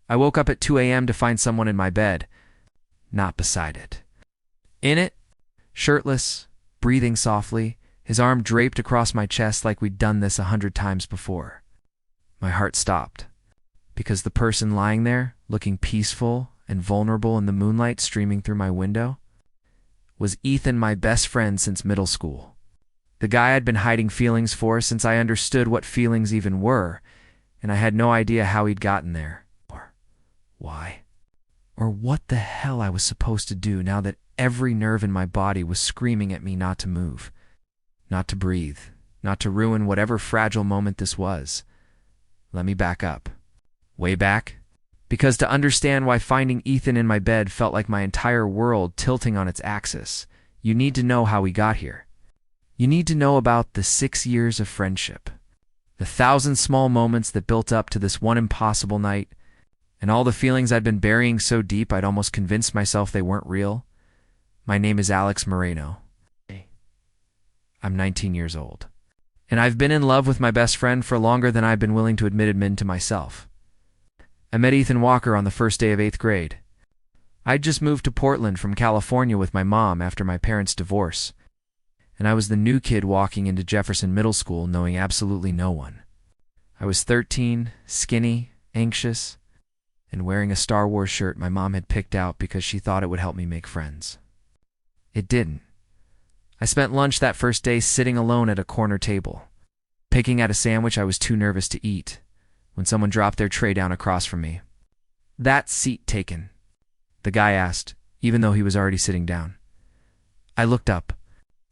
I woke up at 2 a.m. to find someone in my bed, not beside it. In it, shirtless, breathing softly, his arm draped across my chest like we'd done this 100 times before. My heart stopped, because the person lying there, looking peaceful and vulnerable in the moonlight streaming through my window, was Ethan, my best friend since middle school. The guy I'd been hiding feelings for since I understood what feelings even were, and I had no idea how he'd gotten there, or why, or what the hell I was supposed to do now that every nerve in my body was screaming at me not to move, not to breathe, not to ruin whatever fragile moment this was. Let me back up. Way back? Because to understand why finding Ethan in my bed felt like my entire world tilting on its axis, you need to know how we got here. You need to know about the 6 years of friendship, the 1,000 small moments that built up to this one impossible night, and all the feelings I'd been burying so deep I'd almost convinced myself they weren't real. My name is Alex Moreno. I'm 19 years old, and I've been in love with my best friend for longer than I've been willing to admit to myself. I met Ethan Walker on the first day of 8th grade. I'd just moved to Portland from California with my mom after my parents' divorce, and I was the new kid walking into Jefferson Middle School knowing absolutely no one. I was 13, skinny, anxious, and wearing a Star Wars shirt my mom had picked out because she thought it would help me make friends. It didn't. I spent lunch that first day sitting alone at a corner table, picking at a sandwich I was too nervous to eat, when someone dropped their tray down across from me. "That seat taken?" the guy asked, even though he was already sitting down. I looked up.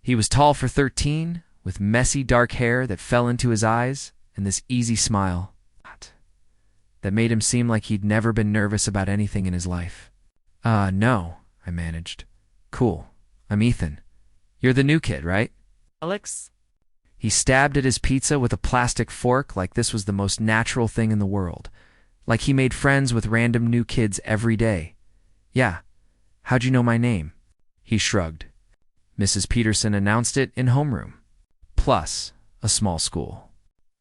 He was tall for 13, with messy dark hair that fell into his eyes, and this easy smile that made him seem like he'd never been nervous about anything in his life. No, I managed. "Cool, I'm Ethan. You're the new kid, right?" Alex? He stabbed at his pizza with a plastic fork like this was the most natural thing in the world, like he made friends with random new kids every day. "Yeah, how'd you know my name?" He shrugged. "Mrs. Peterson announced it in homeroom. Plus, a small school.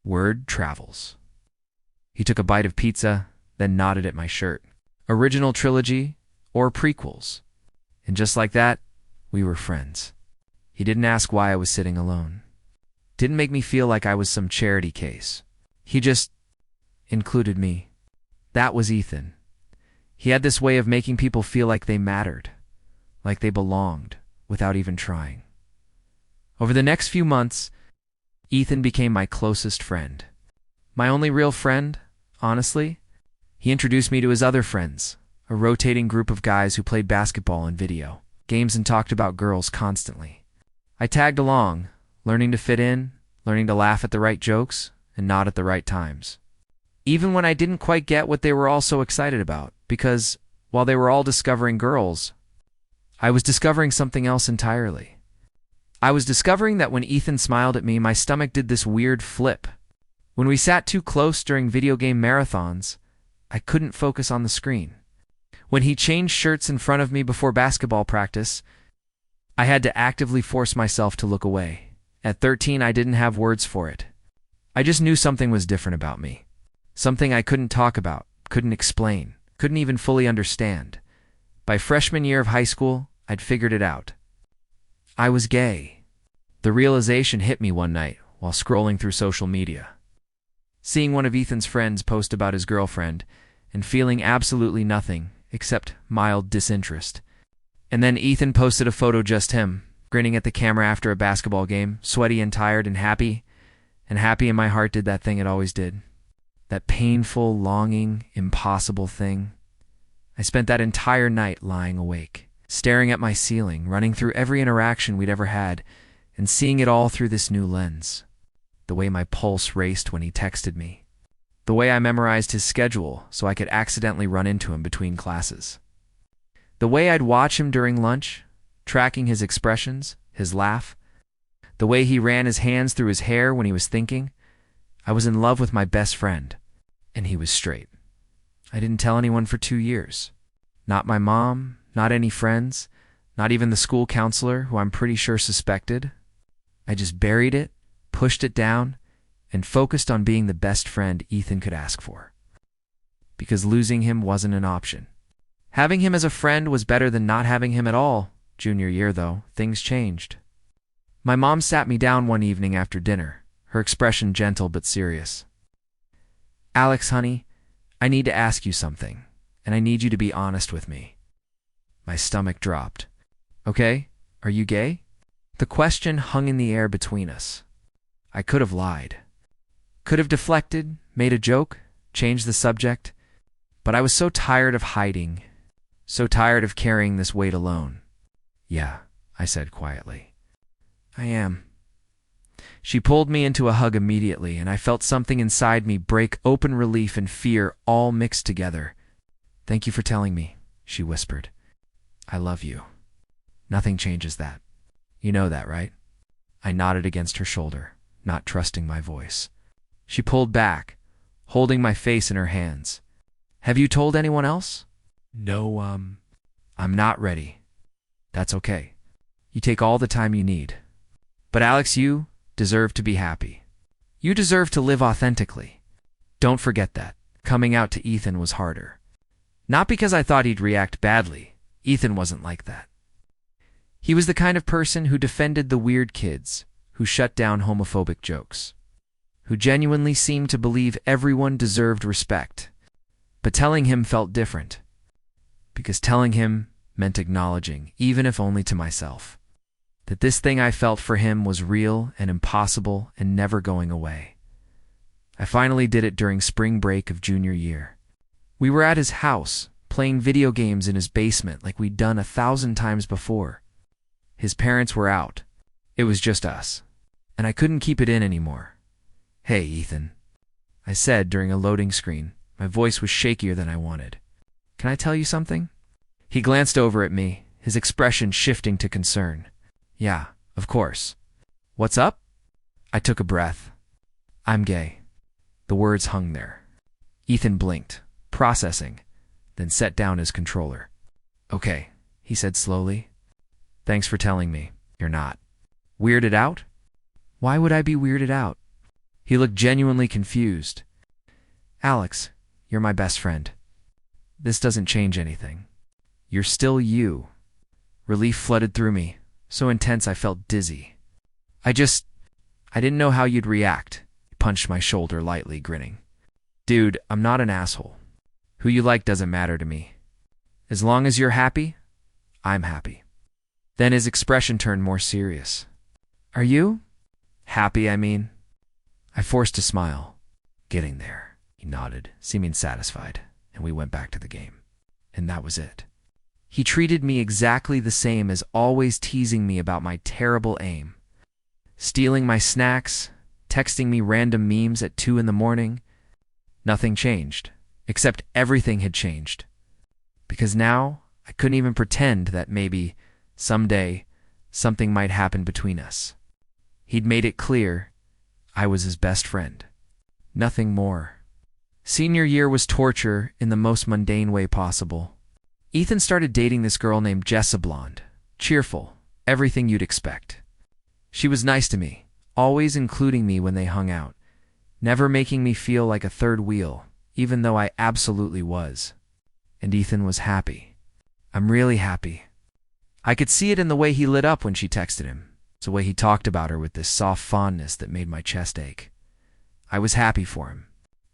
Word travels." He took a bite of pizza, then nodded at my shirt. Original trilogy or prequels. And just like that, we were friends. He didn't ask why I was sitting alone. Didn't make me feel like I was some charity case. He just included me. That was Ethan. He had this way of making people feel like they mattered, like they belonged, without even trying. Over the next few months, Ethan became my closest friend. My only real friend, honestly. He introduced me to his other friends, a rotating group of guys who played basketball and video games and talked about girls constantly. I tagged along, learning to fit in, learning to laugh at the right jokes, and nod at the right times. Even when I didn't quite get what they were all so excited about, because while they were all discovering girls, I was discovering something else entirely. I was discovering that when Ethan smiled at me, my stomach did this weird flip. When we sat too close during video game marathons, I couldn't focus on the screen. When he changed shirts in front of me before basketball practice, I had to actively force myself to look away. At 13, I didn't have words for it. I just knew something was different about me. Something I couldn't talk about, couldn't explain, couldn't even fully understand. By freshman year of high school, I'd figured it out. I was gay. The realization hit me one night while scrolling through social media. Seeing one of Ethan's friends post about his girlfriend and feeling absolutely nothing except mild disinterest. And then Ethan posted a photo just him, grinning at the camera after a basketball game, sweaty and tired and happy in my heart did that thing it always did. That painful, longing, impossible thing. I spent that entire night lying awake, staring at my ceiling, running through every interaction we'd ever had, and seeing it all through this new lens. The way my pulse raced when he texted me. The way I memorized his schedule so I could accidentally run into him between classes. The way I'd watch him during lunch, tracking his expressions, his laugh. The way he ran his hands through his hair when he was thinking. I was in love with my best friend, and he was straight. I didn't tell anyone for 2 years. Not my mom, not any friends, not even the school counselor, who I'm pretty sure suspected. I just buried it, pushed it down, and focused on being the best friend Ethan could ask for. because losing him wasn't an option. Having him as a friend was better than not having him at all. Junior year, though, things changed. My mom sat me down one evening after dinner, her expression gentle but serious. "Alex, honey, I need to ask you something, and I need you to be honest with me." My stomach dropped. "Okay, are you gay?" The question hung in the air between us. I could have lied. Could have deflected, made a joke, changed the subject, but I was so tired of hiding, so tired of carrying this weight alone. "Yeah," I said quietly. "I am." She pulled me into a hug immediately, and I felt something inside me break open, relief and fear all mixed together. "Thank you for telling me," she whispered. "I love you. Nothing changes that. You know that, right?" I nodded against her shoulder, not trusting my voice. She pulled back, holding my face in her hands. "Have you told anyone else?" "No, I'm not ready." "That's okay. You take all the time you need. But Alex, you deserve to be happy. You deserve to live authentically. Don't forget that. Coming out to Ethan was harder. Not because I thought he'd react badly. Ethan wasn't like that. He was the kind of person who defended the weird kids, who shut down homophobic jokes, who genuinely seemed to believe everyone deserved respect. But telling him felt different, because telling him meant acknowledging, even if only to myself, that this thing I felt for him was real and impossible and never going away. I finally did it during spring break of junior year. We were at his house, playing video games in his basement like we'd done 1,000 times before. His parents were out. It was just us. And I couldn't keep it in anymore. "Hey, Ethan," I said during a loading screen. My voice was shakier than I wanted. "Can I tell you something?" He glanced over at me, his expression shifting to concern. "Yeah, of course. What's up?" I took a breath. "I'm gay." The words hung there. Ethan blinked, processing, then set down his controller. "Okay," he said slowly. "Thanks for telling me. You're not weirded out?" "Why would I be weirded out?" He looked genuinely confused. "Alex, you're my best friend. This doesn't change anything. You're still you." Relief flooded through me, so intense I felt dizzy. I didn't know how you'd react." He punched my shoulder lightly, grinning. "Dude, I'm not an asshole. Who you like doesn't matter to me. As long as you're happy, I'm happy." Then his expression turned more serious. "Are you?" "Happy, I mean." I forced a smile. "Getting there." He nodded, seeming satisfied, and we went back to the game. And that was it. He treated me exactly the same as always, teasing me about my terrible aim, stealing my snacks, texting me random memes at 2 in the morning. Nothing changed, except everything had changed. Because now I couldn't even pretend that maybe, someday, something might happen between us. He'd made it clear I was his best friend. Nothing more. Senior year was torture in the most mundane way possible. Ethan started dating this girl named Jessa, blonde, cheerful, everything you'd expect. She was nice to me, always including me when they hung out, never making me feel like a third wheel, even though I absolutely was. And Ethan was happy. I'm really happy. I could see it in the way he lit up when she texted him, the way he talked about her with this soft fondness that made my chest ache. I was happy for him.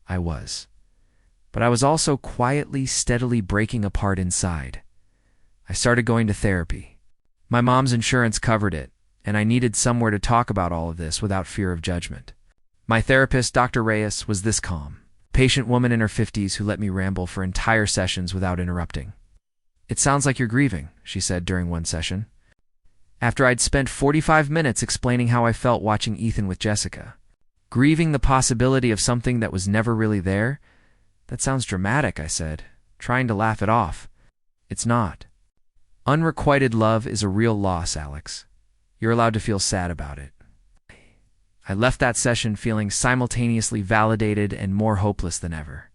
I was. But I was also quietly, steadily breaking apart inside. I started going to therapy. My mom's insurance covered it, and I needed somewhere to talk about all of this without fear of judgment. My therapist, Dr. Reyes, was this calm, patient woman in her 50s who let me ramble for entire sessions without interrupting. "It sounds like you're grieving," she said during one session. After I'd spent 45 minutes explaining how I felt watching Ethan with Jessica. "Grieving the possibility of something that was never really there? That sounds dramatic," I said, trying to laugh it off. "It's not. Unrequited love is a real loss, Alex. You're allowed to feel sad about it." I left that session feeling simultaneously validated and more hopeless than ever.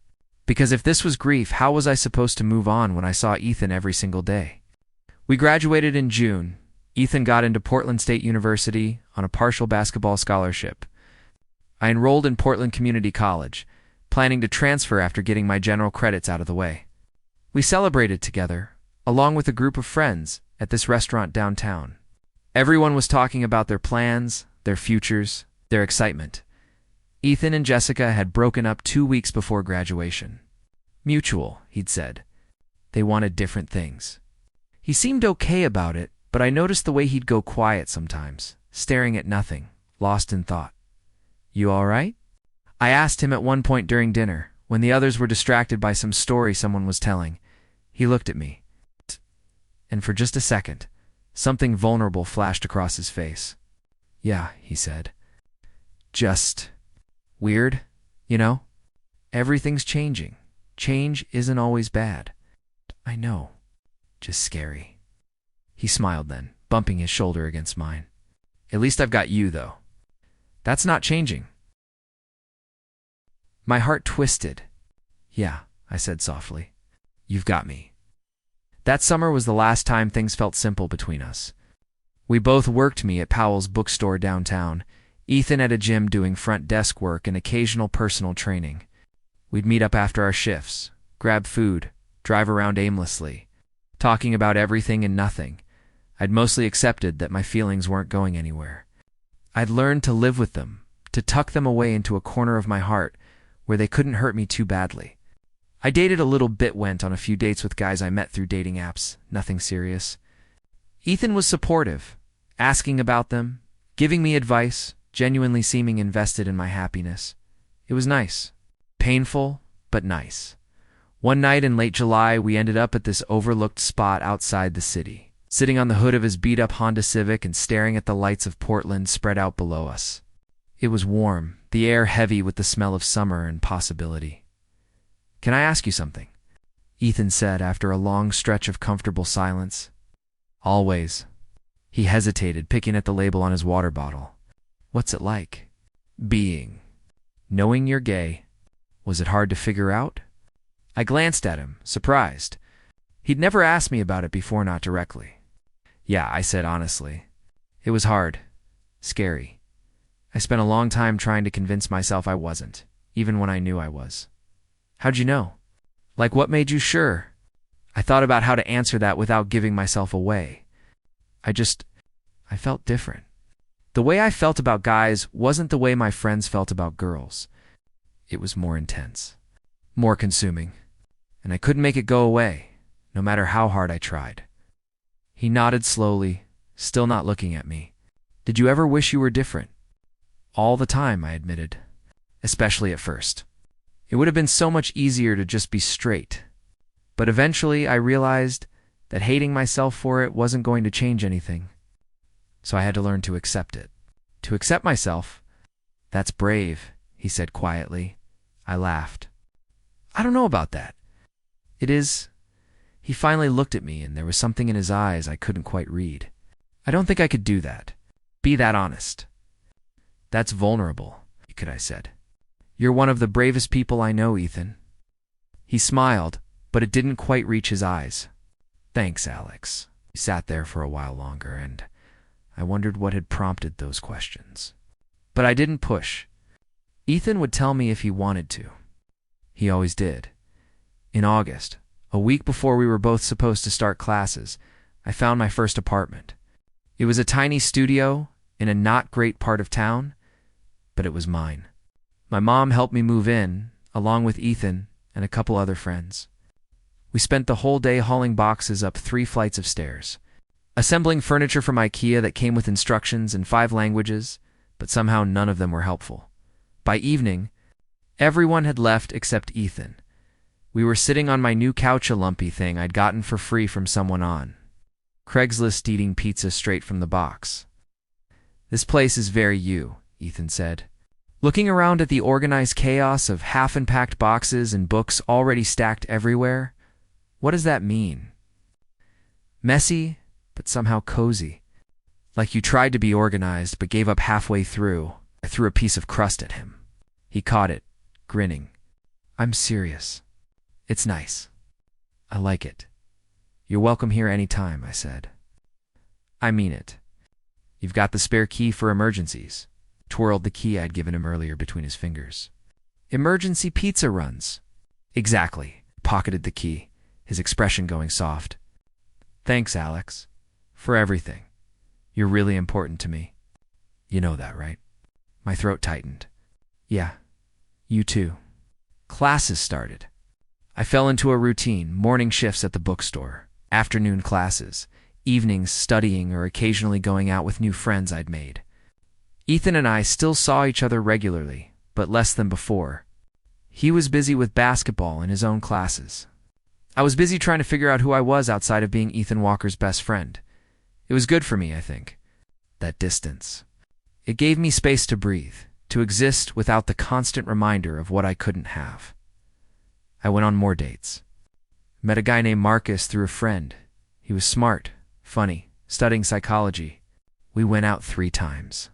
Because if this was grief, how was I supposed to move on when I saw Ethan every single day? We graduated in June. Ethan got into Portland State University on a partial basketball scholarship. I enrolled in Portland Community College, planning to transfer after getting my general credits out of the way. We celebrated together, along with a group of friends, at this restaurant downtown. Everyone was talking about their plans, their futures, their excitement. Ethan and Jessica had broken up 2 weeks before graduation. Mutual, he'd said. They wanted different things. He seemed okay about it, but I noticed the way he'd go quiet sometimes, staring at nothing, lost in thought. You all right? I asked him at one point during dinner, when the others were distracted by some story someone was telling. He looked at me. And for just a second, something vulnerable flashed across his face. Yeah, he said. Just weird, you know? Everything's changing. Change isn't always bad. I know. Just scary. He smiled then, bumping his shoulder against mine. At least I've got you, though. That's not changing. My heart twisted. Yeah, I said softly. You've got me. That summer was the last time things felt simple between us. We both worked me at Powell's bookstore downtown, Ethan at a gym doing front desk work and occasional personal training. We'd meet up after our shifts, grab food, drive around aimlessly, talking about everything and nothing. I'd mostly accepted that my feelings weren't going anywhere. I'd learned to live with them, to tuck them away into a corner of my heart where they couldn't hurt me too badly. I dated a little bit, went on a few dates with guys I met through dating apps, nothing serious. Ethan was supportive, asking about them, giving me advice, genuinely seeming invested in my happiness. It was nice. Painful, but nice. One night in late July, we ended up at this overlooked spot outside the city, sitting on the hood of his beat-up Honda Civic and staring at the lights of Portland spread out below us. It was warm, the air heavy with the smell of summer and possibility. Can I ask you something? Ethan said after a long stretch of comfortable silence. Always. He hesitated, picking at the label on his water bottle. What's it like? Being. Knowing you're gay. Was it hard to figure out? I glanced at him, surprised. He'd never asked me about it before, not directly. Yeah, I said honestly. It was hard. Scary. I spent a long time trying to convince myself I wasn't, even when I knew I was. How'd you know? Like, what made you sure? I thought about how to answer that without giving myself away. I felt different. The way I felt about guys wasn't the way my friends felt about girls. It was more intense, more consuming, and I couldn't make it go away, no matter how hard I tried. He nodded slowly, still not looking at me. Did you ever wish you were different? All the time, I admitted, especially at first. It would have been so much easier to just be straight. But eventually I realized that hating myself for it wasn't going to change anything. So I had to learn to accept it. To accept myself? That's brave, he said quietly. I laughed. I don't know about that. It is. He finally looked at me, and there was something in his eyes I couldn't quite read. I don't think I could do that. Be that honest. That's vulnerable, I said. You're one of the bravest people I know, Ethan. He smiled, but it didn't quite reach his eyes. Thanks, Alex. He sat there for a while longer, and I wondered what had prompted those questions. But I didn't push. Ethan would tell me if he wanted to. He always did. In August, a week before we were both supposed to start classes, I found my first apartment. It was a tiny studio in a not great part of town, but it was mine. My mom helped me move in, along with Ethan and a couple other friends. We spent the whole day hauling boxes up 3 flights of stairs, assembling furniture from IKEA that came with instructions in 5 languages, but somehow none of them were helpful. By evening, everyone had left except Ethan. We were sitting on my new couch-a-lumpy thing I'd gotten for free from someone on Craigslist, eating pizza straight from the box. This place is very you, Ethan said. Looking around at the organized chaos of half-unpacked boxes and books already stacked everywhere, what does that mean? Messy, but somehow cozy. Like you tried to be organized, but gave up halfway through. I threw a piece of crust at him. He caught it, grinning. I'm serious. It's nice. I like it. You're welcome here any time, I said. I mean it. You've got the spare key for emergencies. Twirled the key I'd given him earlier between his fingers. Emergency pizza runs. Exactly. Pocketed the key, his expression going soft. Thanks, Alex. For everything. You're really important to me. You know that, right? My throat tightened. Yeah, you too. Classes started. I fell into a routine, morning shifts at the bookstore, afternoon classes, evenings studying or occasionally going out with new friends I'd made. Ethan and I still saw each other regularly, but less than before. He was busy with basketball and his own classes. I was busy trying to figure out who I was outside of being Ethan Walker's best friend. It was good for me, I think. That distance. It gave me space to breathe, to exist without the constant reminder of what I couldn't have. I went on more dates. Met a guy named Marcus through a friend. He was smart, funny, studying psychology. We went out 3 times.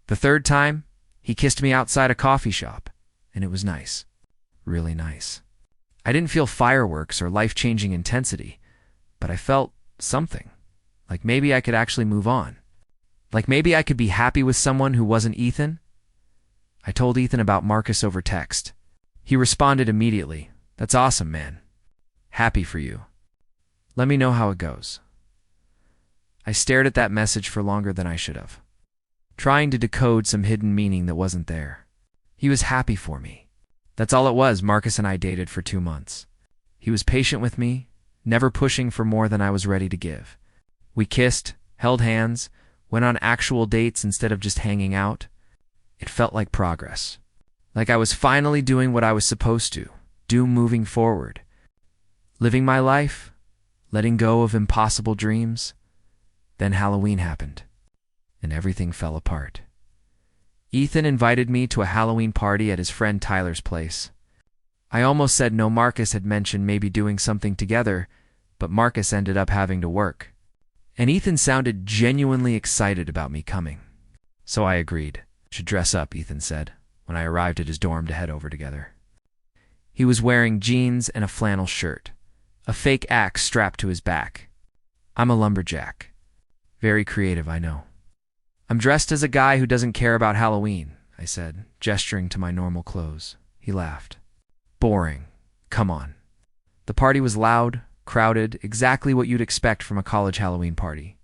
The 3rd time, he kissed me outside a coffee shop, and it was nice. Really nice. I didn't feel fireworks or life-changing intensity, but I felt something. Like maybe I could actually move on. Like maybe I could be happy with someone who wasn't Ethan. I told Ethan about Marcus over text. He responded immediately. That's awesome, man. Happy for you. Let me know how it goes. I stared at that message for longer than I should have, trying to decode some hidden meaning that wasn't there. He was happy for me. That's all it was. Marcus and I dated for 2 months. He was patient with me, never pushing for more than I was ready to give. We kissed, held hands, went on actual dates instead of just hanging out. It felt like progress. Like I was finally doing what I was supposed to, do moving forward. Living my life, letting go of impossible dreams. Then Halloween happened, and everything fell apart. Ethan invited me to a Halloween party at his friend Tyler's place. I almost said no. Marcus had mentioned maybe doing something together, but Marcus ended up having to work. And Ethan sounded genuinely excited about me coming. So I agreed. Should dress up, Ethan said, when I arrived at his dorm to head over together. He was wearing jeans and a flannel shirt, a fake axe strapped to his back. I'm a lumberjack. Very creative, I know. I'm dressed as a guy who doesn't care about Halloween, I said, gesturing to my normal clothes. He laughed. Boring. Come on. The party was loud, crowded, exactly what you'd expect from a college Halloween party.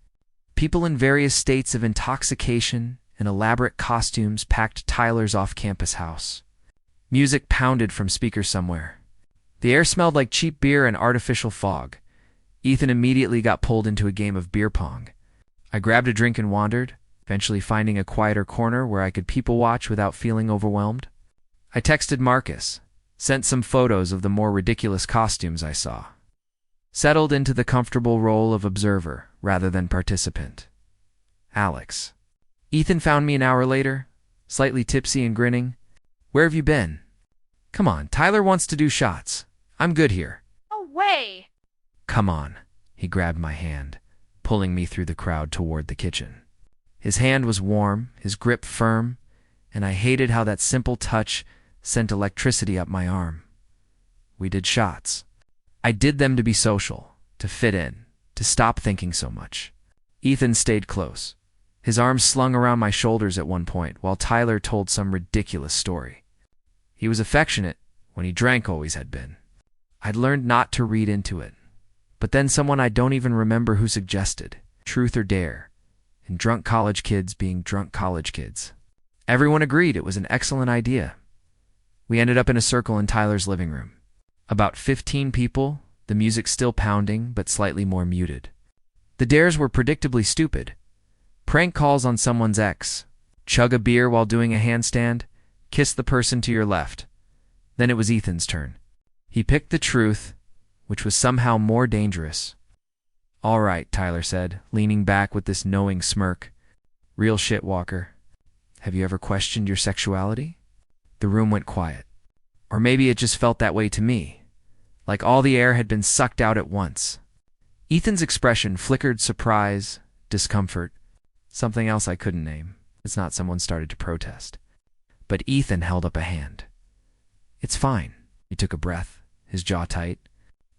People in various states of intoxication and elaborate costumes packed Tyler's off-campus house. Music pounded from speakers somewhere. The air smelled like cheap beer and artificial fog. Ethan immediately got pulled into a game of beer pong. I grabbed a drink and wandered, eventually finding a quieter corner where I could people watch without feeling overwhelmed. I texted Marcus, sent some photos of the more ridiculous costumes I saw. Settled into the comfortable role of observer rather than participant. Alex. Ethan found me an hour later, slightly tipsy and grinning. Where have you been? Come on, Tyler wants to do shots. I'm good here. No way! Come on. He grabbed my hand, pulling me through the crowd toward the kitchen. His hand was warm, his grip firm, and I hated how that simple touch sent electricity up my arm. We did shots. I did them to be social, to fit in, to stop thinking so much. Ethan stayed close, his arms slung around my shoulders at one point, while Tyler told some ridiculous story. He was affectionate, when he drank always had been. I'd learned not to read into it. But then someone I don't even remember who suggested, truth or dare, and drunk college kids being drunk college kids. Everyone agreed it was an excellent idea. We ended up in a circle in Tyler's living room. About 15 people, the music still pounding, but slightly more muted. The dares were predictably stupid. Prank calls on someone's ex, chug a beer while doing a handstand, kiss the person to your left. Then it was Ethan's turn. He picked the truth, which was somehow more dangerous. All right, Tyler said, leaning back with this knowing smirk. Real shit, Walker. Have you ever questioned your sexuality? The room went quiet. Or maybe it just felt that way to me, like all the air had been sucked out at once. Ethan's expression flickered surprise, discomfort, something else I couldn't name. It's not someone started to protest. But Ethan held up a hand. It's fine. He took a breath, his jaw tight.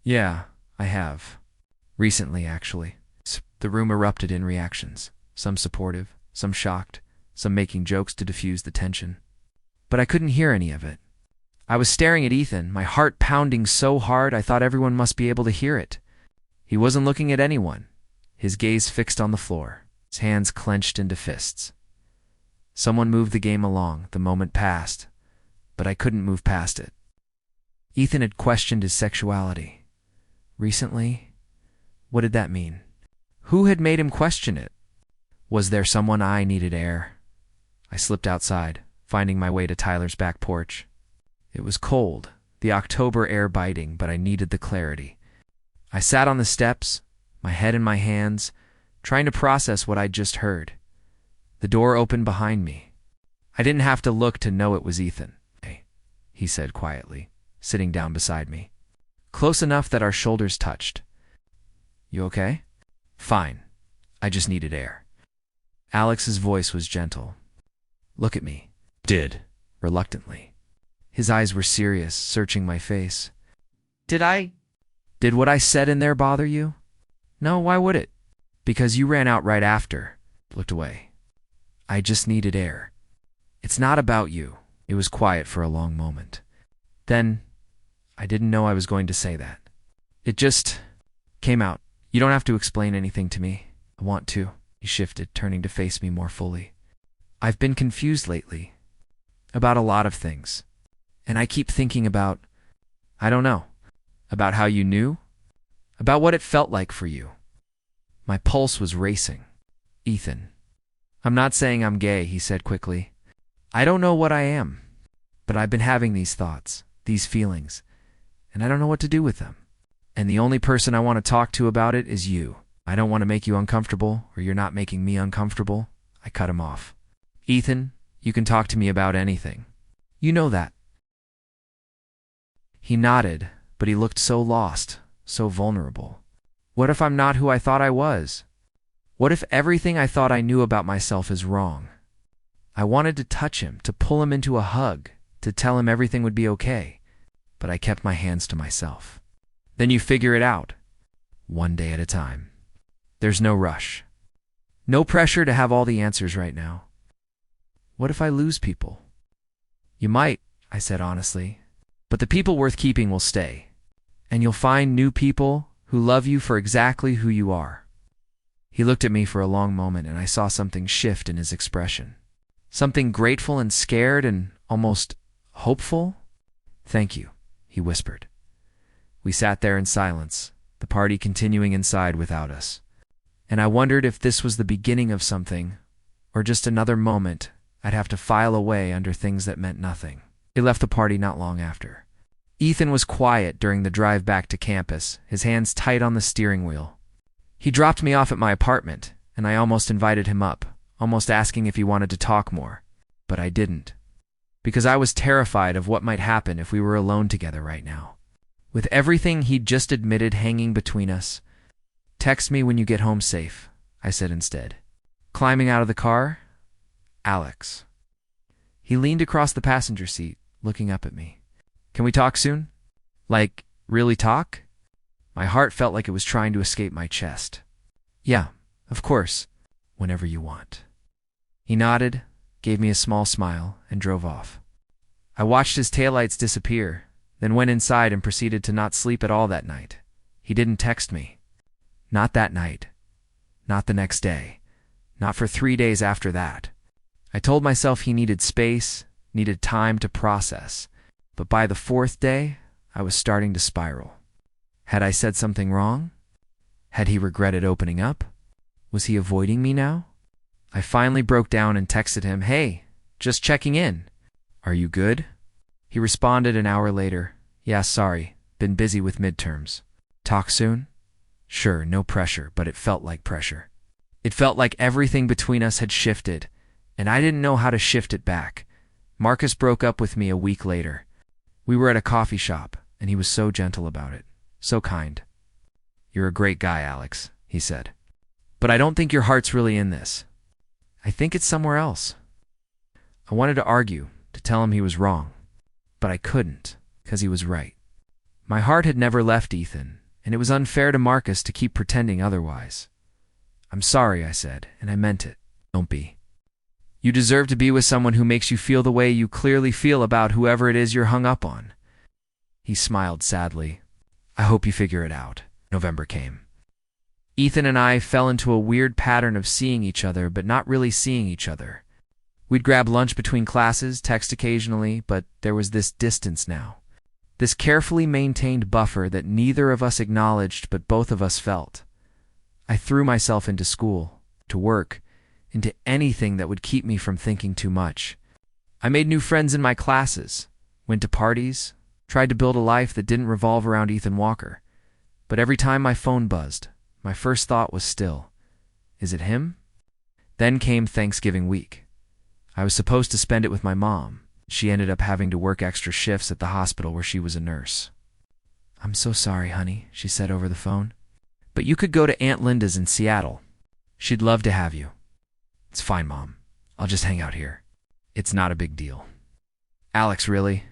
Yeah, I have. Recently, actually. The room erupted in reactions, some supportive, some shocked, some making jokes to diffuse the tension. But I couldn't hear any of it. I was staring at Ethan, my heart pounding so hard I thought everyone must be able to hear it. He wasn't looking at anyone, his gaze fixed on the floor, his hands clenched into fists. Someone moved the game along, the moment passed, but I couldn't move past it. Ethan had questioned his sexuality. Recently? What did that mean? Who had made him question it? Was there someone I needed air? I slipped outside, finding my way to Tyler's back porch. It was cold, the October air biting, but I needed the clarity. I sat on the steps, my head in my hands, trying to process what I'd just heard. The door opened behind me. I didn't have to look to know it was Ethan. "Hey," he said quietly, sitting down beside me, close enough that our shoulders touched. "You okay?" "Fine. I just needed air." Alex's voice was gentle. "Look at me." Did, reluctantly. His eyes were serious, searching my face. Did what I said in there bother you?" "No, why would it?" "Because you ran out right after." Looked away. "I just needed air." "It's not about you." It was quiet for a long moment. Then, I didn't know I was going to say that. It just came out. "You don't have to explain anything to me. I want to." He shifted, turning to face me more fully. "I've been confused lately. About a lot of things. And I keep thinking about, I don't know, about how you knew? About what it felt like for you." My pulse was racing. "Ethan, I'm not saying I'm gay," he said quickly. "I don't know what I am, but I've been having these thoughts, these feelings, and I don't know what to do with them. And the only person I want to talk to about it is you. I don't want to make you uncomfortable, or you're not making me uncomfortable." I cut him off. "Ethan, you can talk to me about anything. You know that." He nodded, but he looked so lost, so vulnerable. What if I'm not who I thought I was? What if everything I thought I knew about myself is wrong? I wanted to touch him, to pull him into a hug, to tell him everything would be okay, but I kept my hands to myself. "Then you figure it out, one day at a time. There's no rush. No pressure to have all the answers right now. What if I lose people?" "You might," I said honestly, "but the people worth keeping will stay. And you'll find new people who love you for exactly who you are." He looked at me for a long moment, and I saw something shift in his expression. Something grateful and scared and almost hopeful. "Thank you," he whispered. We sat there in silence, the party continuing inside without us. And I wondered if this was the beginning of something, or just another moment I'd have to file away under things that meant nothing. He left the party not long after. Ethan was quiet during the drive back to campus, his hands tight on the steering wheel. He dropped me off at my apartment, and I almost invited him up, almost asking if he wanted to talk more. But I didn't, because I was terrified of what might happen if we were alone together right now. With everything he'd just admitted hanging between us. "Text me when you get home safe," I said instead. Climbing out of the car, "Alex." He leaned across the passenger seat, looking up at me. "Can we talk soon? Like, really talk?" My heart felt like it was trying to escape my chest. "Yeah, of course, whenever you want." He nodded, gave me a small smile, and drove off. I watched his taillights disappear, then went inside and proceeded to not sleep at all that night. He didn't text me. Not that night. Not the next day. Not for 3 days after that. I told myself he needed space, needed time to process. But by the 4th day, I was starting to spiral. Had I said something wrong? Had he regretted opening up? Was he avoiding me now? I finally broke down and texted him, "Hey, just checking in. Are you good?" He responded an hour later, "Yeah, sorry, been busy with midterms. Talk soon?" Sure, no pressure, but it felt like pressure. It felt like everything between us had shifted, and I didn't know how to shift it back. Marcus broke up with me a week later. We were at a coffee shop, and he was so gentle about it, so kind. "You're a great guy, Alex," he said. "But I don't think your heart's really in this. I think it's somewhere else." I wanted to argue, to tell him he was wrong, but I couldn't, because he was right. My heart had never left Ethan, and it was unfair to Marcus to keep pretending otherwise. "I'm sorry," I said, and I meant it. "Don't be." You deserve to be with someone who makes you feel the way you clearly feel about whoever it is you're hung up on." He smiled sadly. "I hope you figure it out." November came. Ethan and I fell into a weird pattern of seeing each other but not really seeing each other. We'd grab lunch between classes, text occasionally, but there was this distance now. This carefully maintained buffer that neither of us acknowledged but both of us felt. I threw myself into school, to work, into anything that would keep me from thinking too much. I made new friends in my classes, went to parties, tried to build a life that didn't revolve around Ethan Walker. But every time my phone buzzed, my first thought was still, is it him? Then came Thanksgiving week. I was supposed to spend it with my mom. She ended up having to work extra shifts at the hospital where she was a nurse. "I'm so sorry, honey," she said over the phone. "But you could go to Aunt Linda's in Seattle. She'd love to have you." "It's fine, Mom. I'll just hang out here. It's not a big deal." "Alex, really?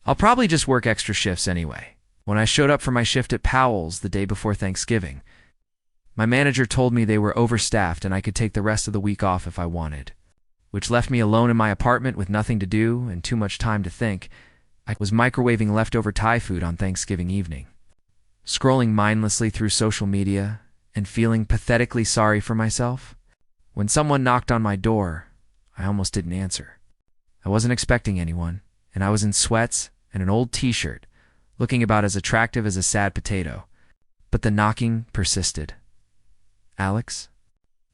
I'll probably just work extra shifts anyway." When I showed up for my shift at Powell's the day before Thanksgiving, my manager told me they were overstaffed and I could take the rest of the week off if I wanted, which left me alone in my apartment with nothing to do and too much time to think. I was microwaving leftover Thai food on Thanksgiving evening, scrolling mindlessly through social media and feeling pathetically sorry for myself. When someone knocked on my door, I almost didn't answer. I wasn't expecting anyone, and I was in sweats and an old t-shirt, looking about as attractive as a sad potato. But the knocking persisted. "Alex,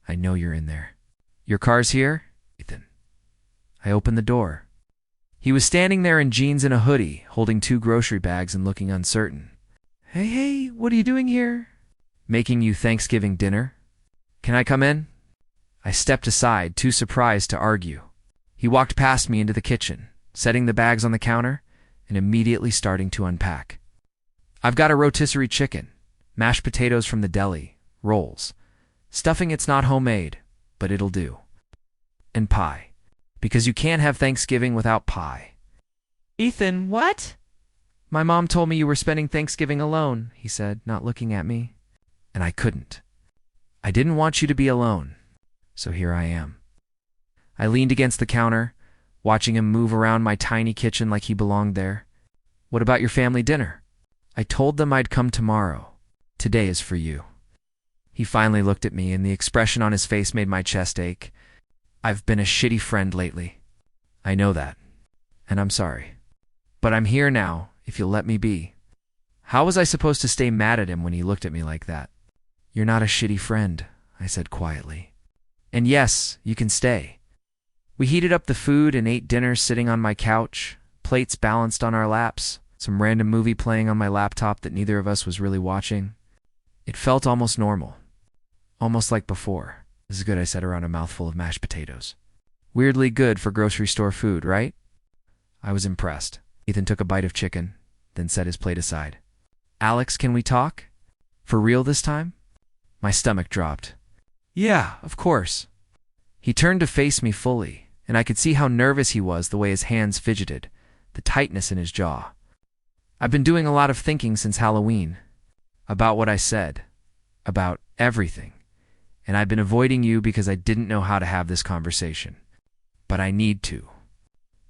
I know you're in there. Your car's here?" Ethan. I opened the door. He was standing there in jeans and a hoodie, holding 2 grocery bags and looking uncertain. Hey, what are you doing here?" "Making you Thanksgiving dinner. Can I come in?" I stepped aside, too surprised to argue. He walked past me into the kitchen, setting the bags on the counter and immediately starting to unpack. "I've got a rotisserie chicken, mashed potatoes from the deli, rolls. Stuffing it's not homemade, but it'll do. And pie, because you can't have Thanksgiving without pie." "Ethan, what?" "My mom told me you were spending Thanksgiving alone," he said, not looking at me. And I couldn't. I didn't want you to be alone, so here I am. I leaned against the counter, watching him move around my tiny kitchen like he belonged there. "What about your family dinner?" "I told them I'd come tomorrow. Today is for you." He finally looked at me, and the expression on his face made my chest ache. "I've been a shitty friend lately. I know that, and I'm sorry. But I'm here now, if you'll let me be." How was I supposed to stay mad at him when he looked at me like that? "You're not a shitty friend," I said quietly. "And yes, you can stay." We heated up the food and ate dinner sitting on my couch, plates balanced on our laps, some random movie playing on my laptop that neither of us was really watching. It felt almost normal. Almost like before. "This is good," I said around a mouthful of mashed potatoes. "Weirdly good for grocery store food, right?" I was impressed. Ethan took a bite of chicken, then set his plate aside. "Alex, can we talk? For real this time?" My stomach dropped. "Yeah, of course." He turned to face me fully, and I could see how nervous he was the way his hands fidgeted, the tightness in his jaw. "I've been doing a lot of thinking since Halloween. About what I said. About everything. And I've been avoiding you because I didn't know how to have this conversation. But I need to.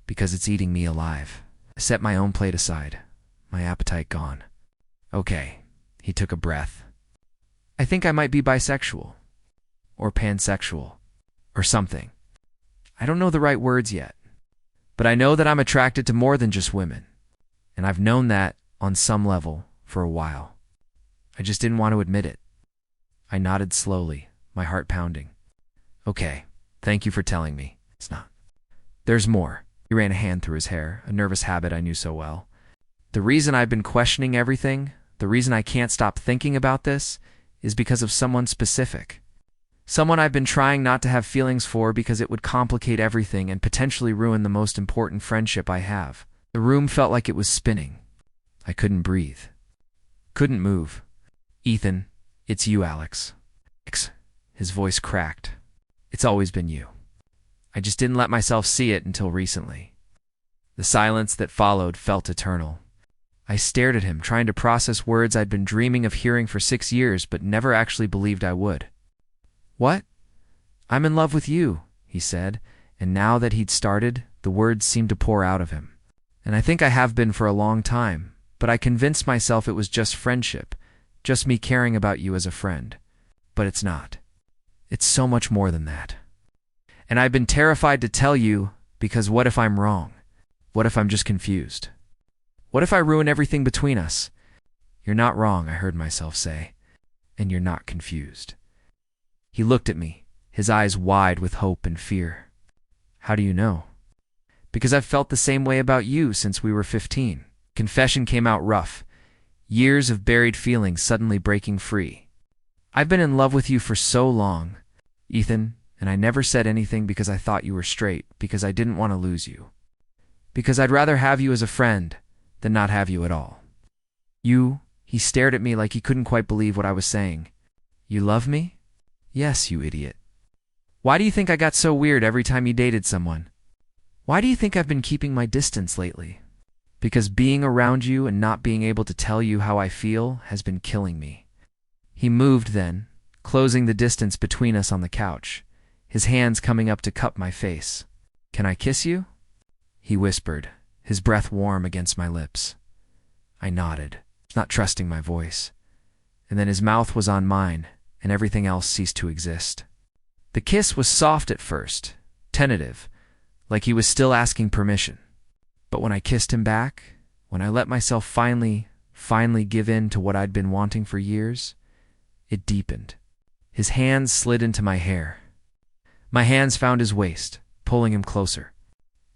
Because it's eating me alive." I set my own plate aside, my appetite gone. "Okay." He took a breath. "I think I might be bisexual. Or pansexual. Or something. I don't know the right words yet. But I know that I'm attracted to more than just women. And I've known that, on some level, for a while. I just didn't want to admit it." I nodded slowly, my heart pounding. "Okay, thank you for telling me. It's not. There's more." He ran a hand through his hair, a nervous habit I knew so well. "The reason I've been questioning everything, the reason I can't stop thinking about this, is because of someone specific. Someone I've been trying not to have feelings for because it would complicate everything and potentially ruin the most important friendship I have." The room felt like it was spinning. I couldn't breathe. Couldn't move. "Ethan, it's you, Alex." His voice cracked. "It's always been you. I just didn't let myself see it until recently." The silence that followed felt eternal. I stared at him, trying to process words I'd been dreaming of hearing for 6 years but never actually believed I would. "What?" "I'm in love with you," he said, And now that he'd started, the words seemed to pour out of him. And I think I have been for a long time, but I convinced myself it was just friendship, just me caring about you as a friend. But it's not. It's so much more than that. And I've been terrified to tell you, because what if I'm wrong? What if I'm just confused? What if I ruin everything between us? You're not wrong, I heard myself say, and you're not confused. He looked at me, his eyes wide with hope and fear. How do you know? Because I've felt the same way about you since we were 15. Confession came out rough. Years of buried feelings suddenly breaking free. I've been in love with you for so long, Ethan, and I never said anything because I thought you were straight, because I didn't want to lose you. Because I'd rather have you as a friend than not have you at all. He stared at me like he couldn't quite believe what I was saying. You love me? Yes, you idiot. Why do you think I got so weird every time you dated someone? Why do you think I've been keeping my distance lately? Because being around you and not being able to tell you how I feel has been killing me. He moved then, closing the distance between us on the couch, his hands coming up to cup my face. Can I kiss you? He whispered, his breath warm against my lips. I nodded, not trusting my voice. And then his mouth was on mine, and everything else ceased to exist. The kiss was soft at first, tentative, like he was still asking permission. But when I kissed him back, when I let myself finally give in to what I'd been wanting for years, it deepened. His hands slid into my hair. My hands found his waist, pulling him closer.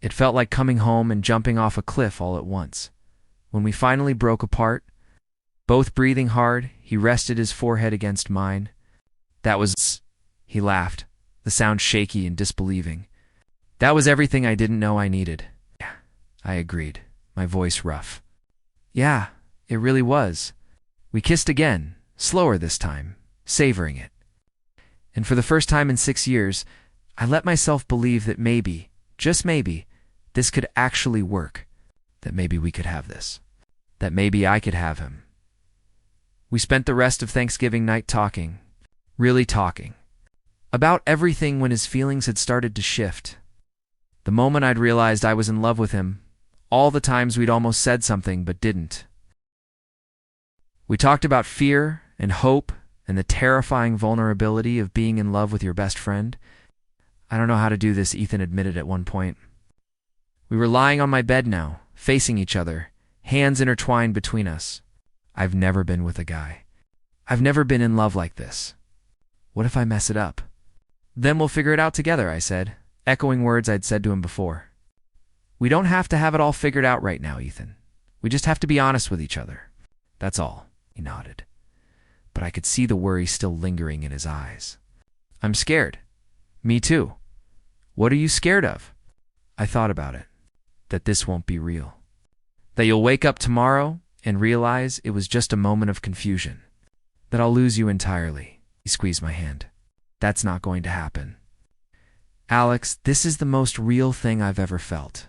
It felt like coming home and jumping off a cliff all at once. When we finally broke apart, both breathing hard, he rested his forehead against mine. That was... He laughed, the sound shaky and disbelieving. That was everything I didn't know I needed. Yeah, I agreed, my voice rough. Yeah, it really was. We kissed again, slower this time, savoring it. And for the first time in 6 years, I let myself believe that maybe, just maybe, this could actually work. That maybe we could have this. That maybe I could have him. We spent the rest of Thanksgiving night talking, really talking, about everything when his feelings had started to shift. The moment I'd realized I was in love with him, all the times we'd almost said something but didn't. We talked about fear and hope and the terrifying vulnerability of being in love with your best friend. I don't know how to do this, Ethan admitted at one point. We were lying on my bed now, facing each other, hands intertwined between us. I've never been with a guy. I've never been in love like this. What if I mess it up? Then we'll figure it out together, I said, echoing words I'd said to him before. We don't have to have it all figured out right now, Ethan. We just have to be honest with each other. That's all, he nodded. But I could see the worry still lingering in his eyes. I'm scared. Me too. What are you scared of? I thought about it. That this won't be real. That you'll wake up tomorrow and realize it was just a moment of confusion. That I'll lose you entirely. He squeezed my hand. That's not going to happen. Alex, this is the most real thing I've ever felt.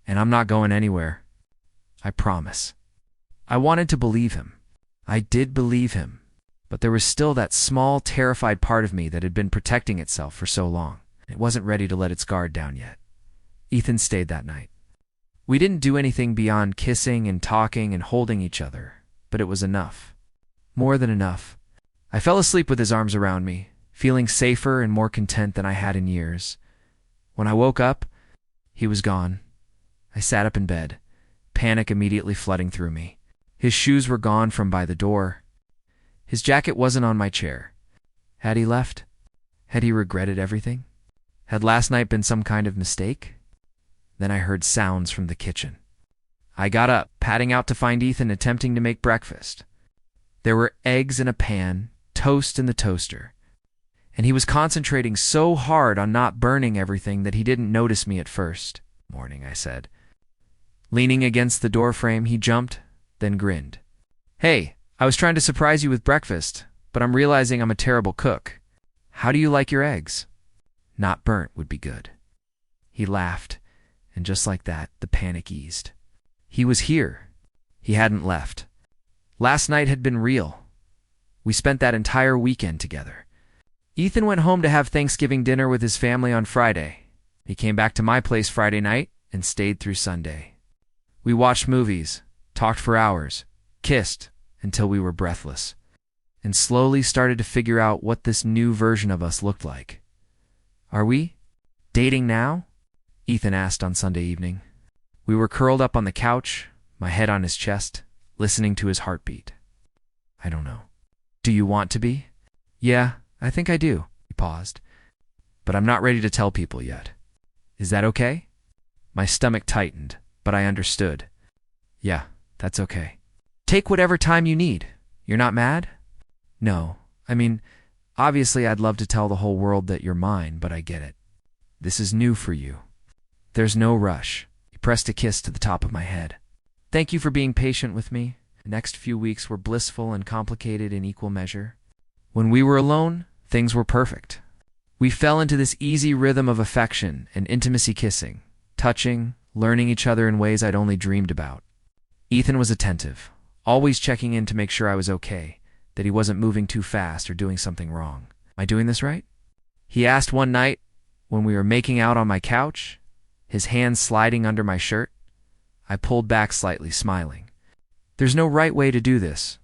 And I'm not going anywhere. I promise. I wanted to believe him. I did believe him. But there was still that small, terrified part of me that had been protecting itself for so long. It wasn't ready to let its guard down yet. Ethan stayed that night. We didn't do anything beyond kissing and talking and holding each other, but it was enough. More than enough. I fell asleep with his arms around me, feeling safer and more content than I had in years. When I woke up, he was gone. I sat up in bed, panic immediately flooding through me. His shoes were gone from by the door. His jacket wasn't on my chair. Had he left? Had he regretted everything? Had last night been some kind of mistake? Then I heard sounds from the kitchen. I got up, padding out to find Ethan attempting to make breakfast. There were eggs in a pan, toast in the toaster, and he was concentrating so hard on not burning everything that he didn't notice me at first. Morning, I said. Leaning against the doorframe, he jumped, then grinned. Hey, I was trying to surprise you with breakfast, but I'm realizing I'm a terrible cook. How do you like your eggs? Not burnt would be good. He laughed, and just like that, the panic eased. He was here. He hadn't left. Last night had been real. We spent that entire weekend together. Ethan went home to have Thanksgiving dinner with his family on Friday, He came back to my place Friday night and stayed through Sunday. We watched movies, talked for hours, kissed until we were breathless, and slowly started to figure out what this new version of us looked like. "Are we dating now?" Ethan asked on Sunday evening. We were curled up on the couch, my head on his chest, listening to his heartbeat. "I don't know." "Do you want to be?" "Yeah, I think I do." He paused. "But I'm not ready to tell people yet. Is that okay?" My stomach tightened, but I understood. "Yeah, that's okay. Take whatever time you need. You're not mad?" "No. I mean, obviously I'd love to tell the whole world that you're mine, but I get it. This is new for you. There's no rush." He pressed a kiss to the top of my head. "Thank you for being patient with me." The next few weeks were blissful and complicated in equal measure. When we were alone, things were perfect. We fell into this easy rhythm of affection and intimacy, kissing, touching, learning each other in ways I'd only dreamed about. Ethan was attentive, always checking in to make sure I was okay, that he wasn't moving too fast or doing something wrong. "Am I doing this right?" he asked one night when we were making out on my couch, his hands sliding under my shirt. I pulled back slightly, smiling. "There's no right way to do this.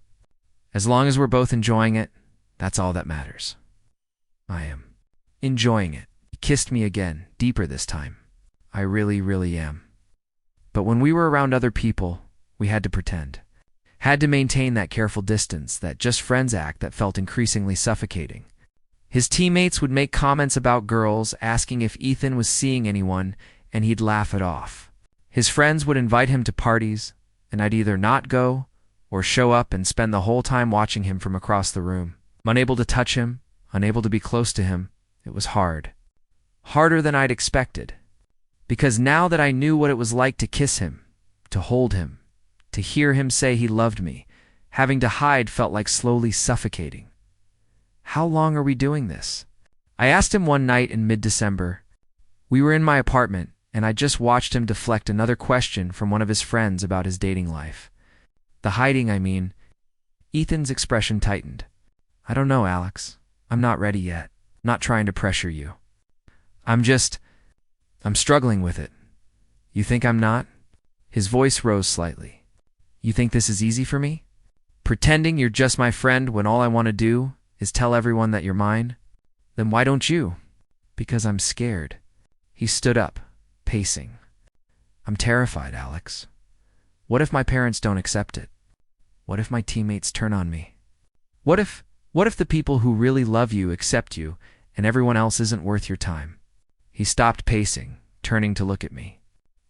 As long as we're both enjoying it, that's all that matters." "I am enjoying it." He kissed me again, deeper this time. "I really, really am." But when we were around other people, we had to pretend. Had to maintain that careful distance, that just friends act that felt increasingly suffocating. His teammates would make comments about girls, asking if Ethan was seeing anyone, and he'd laugh it off. His friends would invite him to parties, and I'd either not go or show up and spend the whole time watching him from across the room. Unable to touch him, unable to be close to him, it was hard. Harder than I'd expected. Because now that I knew what it was like to kiss him, to hold him, to hear him say he loved me, having to hide felt like slowly suffocating. "How long are we doing this?" I asked him one night in mid-December. We were in my apartment, and I just watched him deflect another question from one of his friends about his dating life. The hiding, I mean. Ethan's expression tightened. "I don't know, Alex. I'm not ready yet. Not trying to pressure you. I'm struggling with it." "You think I'm not?" His voice rose slightly. "You think this is easy for me? Pretending you're just my friend when all I want to do is tell everyone that you're mine? Then why don't you?" "Because I'm scared." He stood up, pacing. "I'm terrified, Alex. What if my parents don't accept it? What if my teammates turn on me? What if the people who really love you accept you and everyone else isn't worth your time?" He stopped pacing, turning to look at me.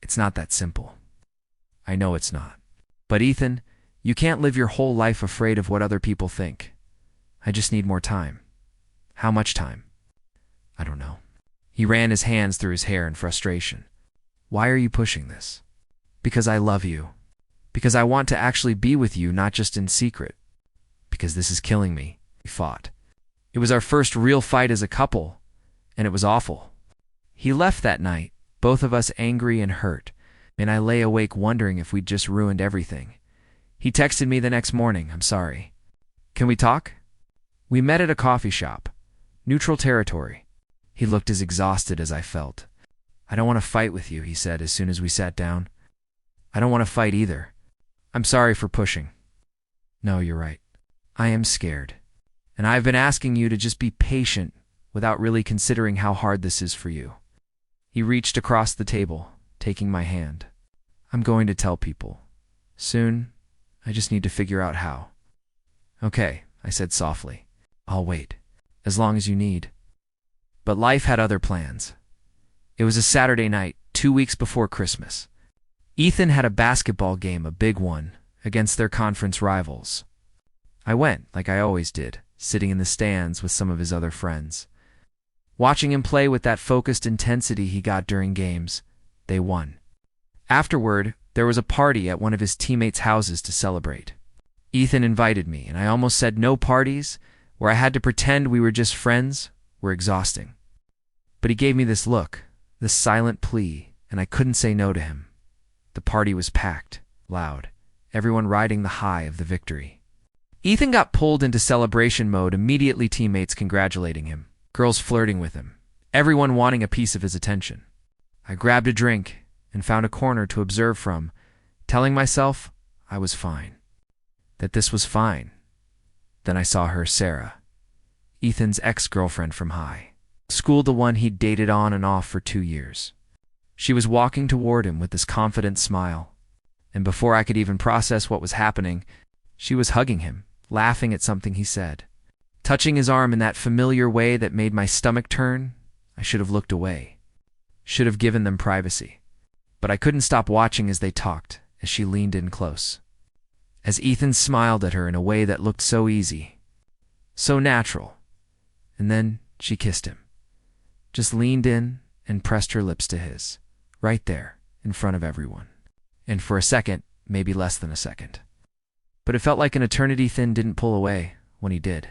"It's not that simple." "I know it's not. But Ethan, you can't live your whole life afraid of what other people think. I just need more time." "How much time?" "I don't know." He ran his hands through his hair in frustration. "Why are you pushing this?" "Because I love you. Because I want to actually be with you, not just in secret. Because this is killing me." He fought. "It was our first real fight as a couple, and it was awful." He left that night, both of us angry and hurt, and I lay awake wondering if we'd just ruined everything. He texted me the next morning, "I'm sorry. Can we talk?" We met at a coffee shop. Neutral territory. He looked as exhausted as I felt. "I don't want to fight with you," he said as soon as we sat down. "I don't want to fight either. I'm sorry for pushing." "No, you're right. I am scared. And I've been asking you to just be patient without really considering how hard this is for you." He reached across the table, taking my hand. "I'm going to tell people. Soon. I just need to figure out how." "Okay," I said softly. "I'll wait. As long as you need." But life had other plans. It was a Saturday night, 2 weeks before Christmas. Ethan had a basketball game, a big one, against their conference rivals. I went, like I always did, sitting in the stands with some of his other friends. Watching him play with that focused intensity he got during games, they won. Afterward, there was a party at one of his teammates' houses to celebrate. Ethan invited me, and I almost said no. Parties, where I had to pretend we were just friends, were exhausting. But he gave me this look, this silent plea, and I couldn't say no to him. The party was packed, loud, everyone riding the high of the victory. Ethan got pulled into celebration mode, immediately teammates congratulating him, girls flirting with him, everyone wanting a piece of his attention. I grabbed a drink and found a corner to observe from, telling myself I was fine, that this was fine. Then I saw her, Sarah, Ethan's ex-girlfriend from high school, the one he'd dated on and off for 2 years. She was walking toward him with this confident smile, and before I could even process what was happening, she was hugging him, laughing at something he said, touching his arm in that familiar way that made my stomach turn. I should have looked away, should have given them privacy, but I couldn't stop watching as they talked, as she leaned in close, as Ethan smiled at her in a way that looked so easy, so natural, and then she kissed him, just leaned in and pressed her lips to his, right there, in front of everyone. And for a second, maybe less than a second, but it felt like an eternity. Ethan didn't pull away when he did.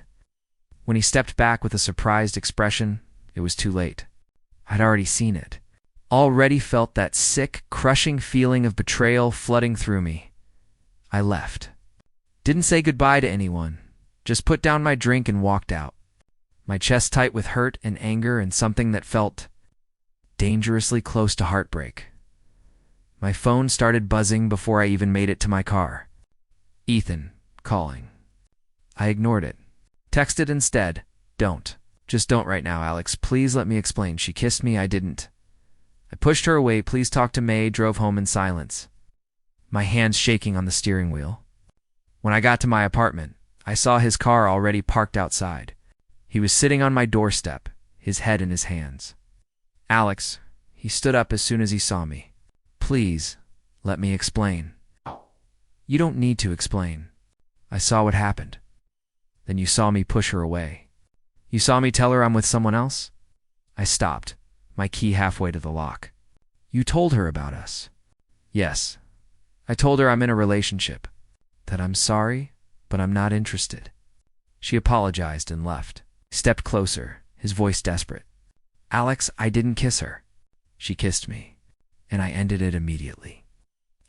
When he stepped back with a surprised expression, it was too late. I'd already seen it. Already felt that sick, crushing feeling of betrayal flooding through me. I left. Didn't say goodbye to anyone. Just put down my drink and walked out. My chest tight with hurt and anger and something that felt dangerously close to heartbreak. My phone started buzzing before I even made it to my car. Ethan, calling. I ignored it. Texted instead, "Don't. Just don't right now, Alex. Please let me explain. She kissed me. I didn't." I pushed her away. "Please talk to May." Drove home in silence, my hands shaking on the steering wheel. When I got to my apartment, I saw his car already parked outside. He was sitting on my doorstep, his head in his hands. "Alex," he stood up as soon as he saw me. "Please, let me explain." "You don't need to explain. I saw what happened. Then you saw me push her away. You saw me tell her I'm with someone else?" I stopped, my key halfway to the lock. "You told her about us?" "Yes. I told her I'm in a relationship, that I'm sorry, but I'm not interested." She apologized and left. Stepped closer, his voice desperate. "Alex, I didn't kiss her. She kissed me, and I ended it immediately."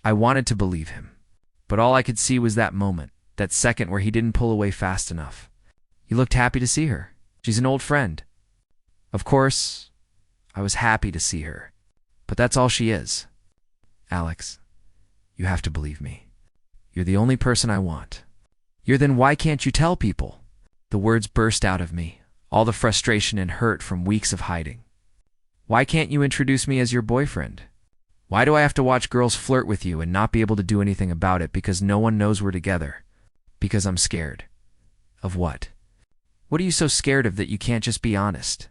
I wanted to believe him, but all I could see was that moment, that second where he didn't pull away fast enough. "You looked happy to see her. She's an old friend." Of course, I was happy to see her, but that's all she is. "Alex, you have to believe me. You're the only person I want." Then why can't you tell people?" The words burst out of me, all the frustration and hurt from weeks of hiding. "Why can't you introduce me as your boyfriend? Why do I have to watch girls flirt with you and not be able to do anything about it because no one knows we're together? Because I'm scared." "Of what? What are you so scared of that you can't just be honest?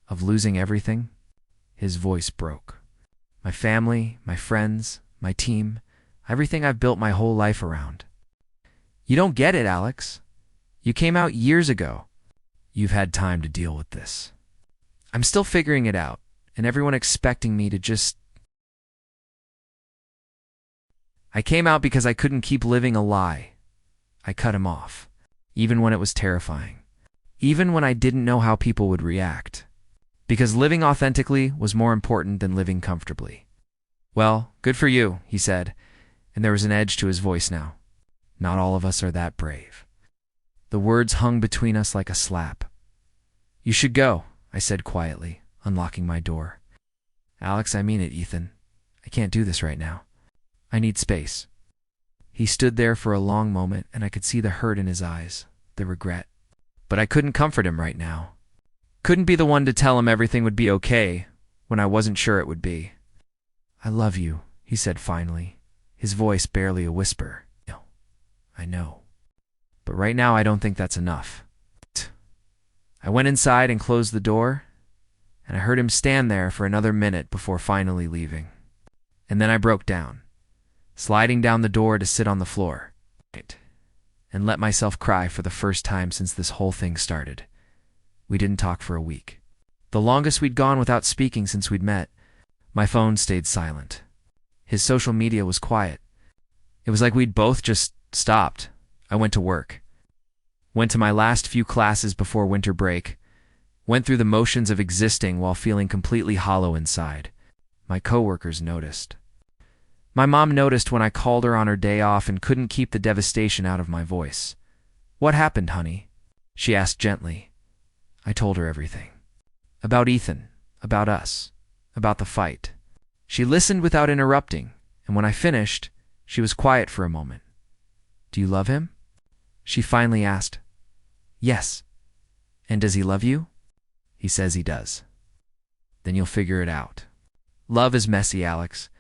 Of losing everything?" His voice broke. "My family, my friends, my team, everything I've built my whole life around." "You don't get it, Alex. You came out years ago. You've had time to deal with this. I'm still figuring it out, and everyone expecting me to just..." I came out because I couldn't keep living a lie. I cut him off, even when it was terrifying, even when I didn't know how people would react, because living authentically was more important than living comfortably. "Well, good for you," he said, and there was an edge to his voice now. "Not all of us are that brave." The words hung between us like a slap. "You should go," I said quietly, unlocking my door. "Alex, I mean it, Ethan. I can't do this right now. I need space." He stood there for a long moment, and I could see the hurt in his eyes, the regret. But I couldn't comfort him right now. Couldn't be the one to tell him everything would be okay when I wasn't sure it would be. "I love you," he said finally, his voice barely a whisper. "I know. But right now I don't think that's enough." I went inside and closed the door, and I heard him stand there for another minute before finally leaving. And then I broke down, sliding down the door to sit on the floor, and let myself cry for the first time since this whole thing started. We didn't talk for a week. The longest we'd gone without speaking since we'd met. My phone stayed silent. His social media was quiet. It was like we'd both just stopped. I went to work. Went to my last few classes before winter break. Went through the motions of existing while feeling completely hollow inside. My coworkers noticed. My mom noticed when I called her on her day off and couldn't keep the devastation out of my voice. "What happened, honey?" she asked gently. I told her everything. About Ethan, about us, about the fight. She listened without interrupting, and when I finished, she was quiet for a moment. Do you love him? She finally asked. Yes. And does he love you? He says he does. Then you'll figure it out. Love is messy, Alex.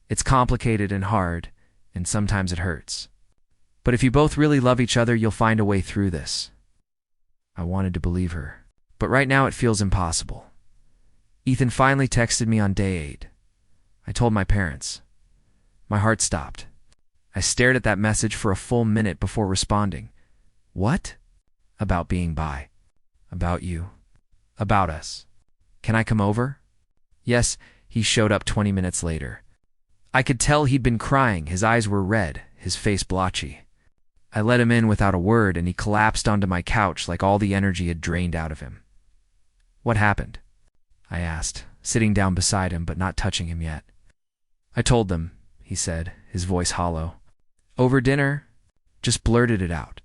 It's complicated and hard, and sometimes it hurts. But if you both really love each other, you'll find a way through this. I wanted to believe her, but right now it feels impossible. Ethan finally texted me on day 8. I told my parents. My heart stopped. I stared at that message for a full minute before responding. What? About being bi. About you. About us. Can I come over? Yes, he showed up 20 minutes later. I could tell he'd been crying. His eyes were red, his face blotchy. I let him in without a word, and he collapsed onto my couch like all the energy had drained out of him. What happened? I asked, sitting down beside him but not touching him yet. I told them, he said, his voice hollow. Over dinner, just blurted it out.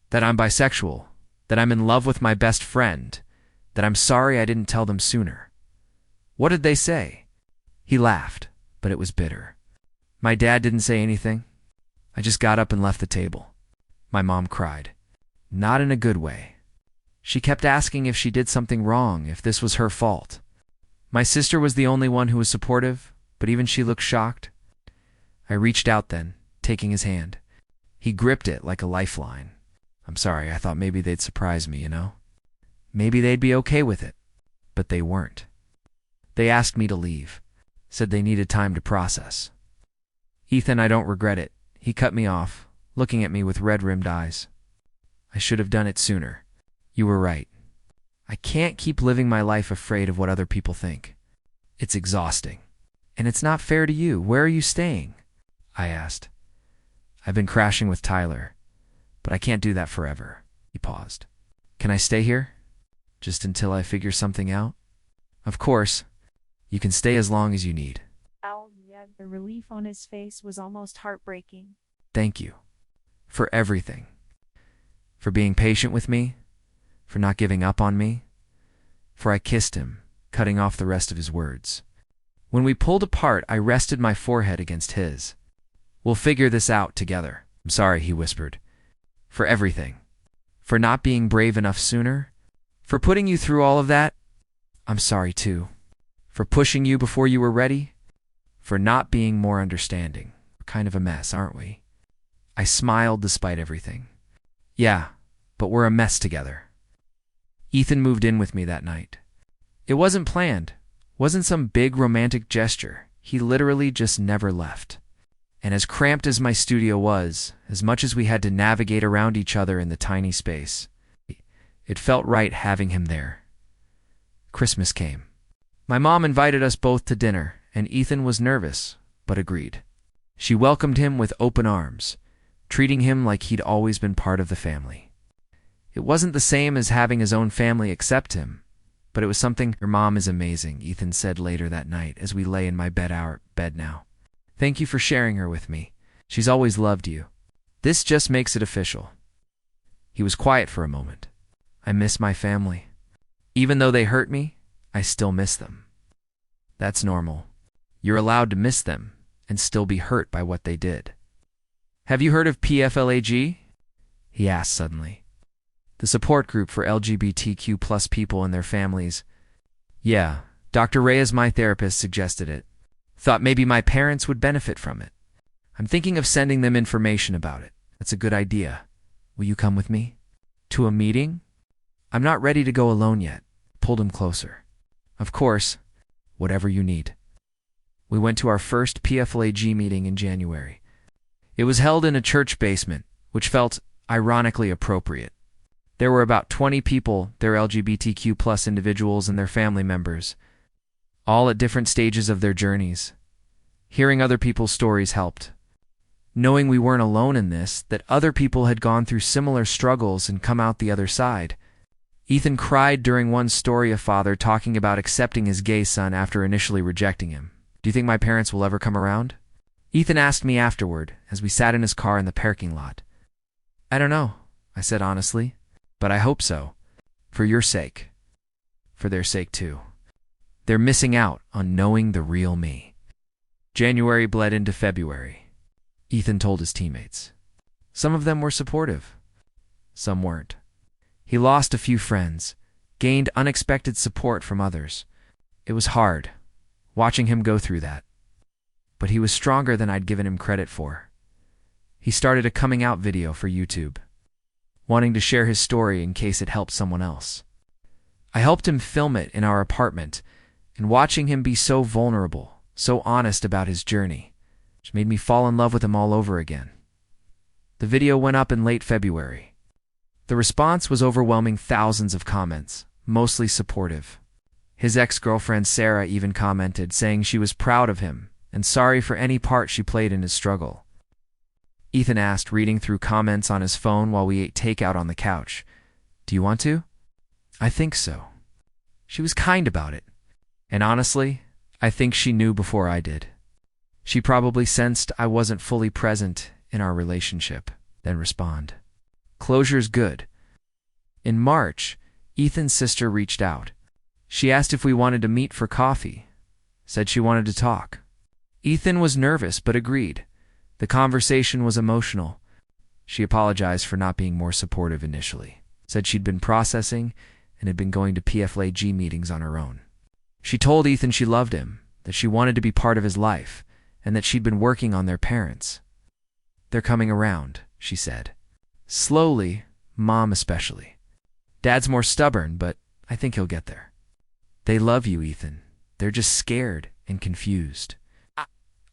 That I'm bisexual, that I'm in love with my best friend, that I'm sorry I didn't tell them sooner. What did they say? He laughed, but it was bitter. My dad didn't say anything. I just got up and left the table. My mom cried. Not in a good way. She kept asking if she did something wrong, if this was her fault. My sister was the only one who was supportive, but even she looked shocked. I reached out then, taking his hand. He gripped it like a lifeline. I'm sorry, I thought maybe they'd surprise me, you know? Maybe they'd be okay with it. But they weren't. They asked me to leave, said they needed time to process. Ethan, I don't regret it. He cut me off, looking at me with red-rimmed eyes. I should have done it sooner. You were right. I can't keep living my life afraid of what other people think. It's exhausting. And it's not fair to you. Where are you staying? I asked. I've been crashing with Tyler, but I can't do that forever. He paused. Can I stay here? Just until I figure something out? Of course. You can stay as long as you need. The relief on his face was almost heartbreaking. Thank you. For everything. For being patient with me. For not giving up on me. For I kissed him, cutting off the rest of his words. When we pulled apart, I rested my forehead against his. We'll figure this out together. I'm sorry, he whispered. For everything. For not being brave enough sooner. For putting you through all of that. I'm sorry, too. For pushing you before you were ready. For not being more understanding. We're kind of a mess, aren't we? I smiled despite everything. Yeah, but we're a mess together. Ethan moved in with me that night. It wasn't planned. Wasn't some big romantic gesture. He literally just never left. And as cramped as my studio was, as much as we had to navigate around each other in the tiny space, it felt right having him there. Christmas came. My mom invited us both to dinner, and Ethan was nervous, but agreed. She welcomed him with open arms, treating him like he'd always been part of the family. It wasn't the same as having his own family accept him, but it was something. Your mom is amazing, Ethan said later that night as we lay in my bed now. Thank you for sharing her with me. She's always loved you. This just makes it official. He was quiet for a moment. I miss my family. Even though they hurt me, I still miss them. That's normal. You're allowed to miss them and still be hurt by what they did. Have you heard of PFLAG? He asked suddenly. The support group for LGBTQ plus people and their families. Yeah, Dr. Reyes, my therapist, suggested it. Thought maybe my parents would benefit from it. I'm thinking of sending them information about it. That's a good idea. Will you come with me? To a meeting? I'm not ready to go alone yet. Pulled him closer. Of course, whatever you need. We went to our first PFLAG meeting in January. It was held in a church basement, which felt ironically appropriate. There were about 20 people, their LGBTQ plus individuals and their family members, all at different stages of their journeys. Hearing other people's stories helped. Knowing we weren't alone in this, that other people had gone through similar struggles and come out the other side. Ethan cried during one story, a father talking about accepting his gay son after initially rejecting him. Do you think my parents will ever come around? Ethan asked me afterward, as we sat in his car in the parking lot. I don't know, I said honestly, but I hope so. For your sake. For their sake too. They're missing out on knowing the real me. January bled into February. Ethan told his teammates. Some of them were supportive. Some weren't. He lost a few friends, gained unexpected support from others. It was hard, watching him go through that. But he was stronger than I'd given him credit for. He started a coming out video for YouTube, wanting to share his story in case it helped someone else. I helped him film it in our apartment, and watching him be so vulnerable, so honest about his journey, just made me fall in love with him all over again. The video went up in late February. The response was overwhelming, thousands of comments, mostly supportive. His ex-girlfriend Sarah even commented, saying she was proud of him and sorry for any part she played in his struggle. Ethan asked, reading through comments on his phone while we ate takeout on the couch, "Do you want to?" "I think so." She was kind about it. And honestly, I think she knew before I did. She probably sensed I wasn't fully present in our relationship, then respond. Closure's good. In March, Ethan's sister reached out. She asked if we wanted to meet for coffee, said she wanted to talk. Ethan was nervous but agreed. The conversation was emotional. She apologized for not being more supportive initially, said she'd been processing and had been going to PFLAG meetings on her own. She told Ethan she loved him, that she wanted to be part of his life, and that she'd been working on their parents. "They're coming around," she said. "Slowly, Mom especially. Dad's more stubborn, but I think he'll get there. They love you, Ethan. They're just scared and confused."